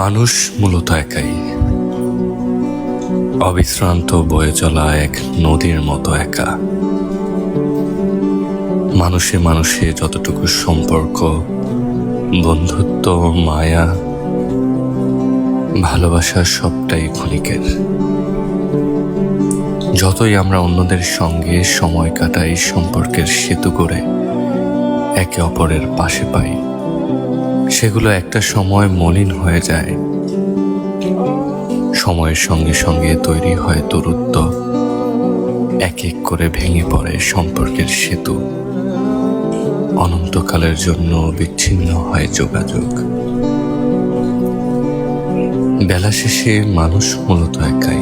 মানুষ মূলত একাই, অবিশ্রান্ত বয়ে চলা এক নদীর মতো একা। মানুষে মানুষে যতটুকু সম্পর্ক, বন্ধুত্ব, মায়া, ভালোবাসা সবটাই ক্ষণিকের। যতই আমরা অন্যদের সঙ্গে সময় কাটাই, সম্পর্কের সেতু করে একে অপরের পাশে পাই, সেগুলো একটা সময় মলিন হয়ে যায়। সময়ের সঙ্গে সঙ্গে তৈরি হয় দূরত্ব, এক এক করে ভেঙে পড়ে সম্পর্কের সেতু, অনন্তকালের জন্য বিচ্ছিন্ন হয় যোগাযোগ। বেলা শেষে মানুষ মূলত একাই।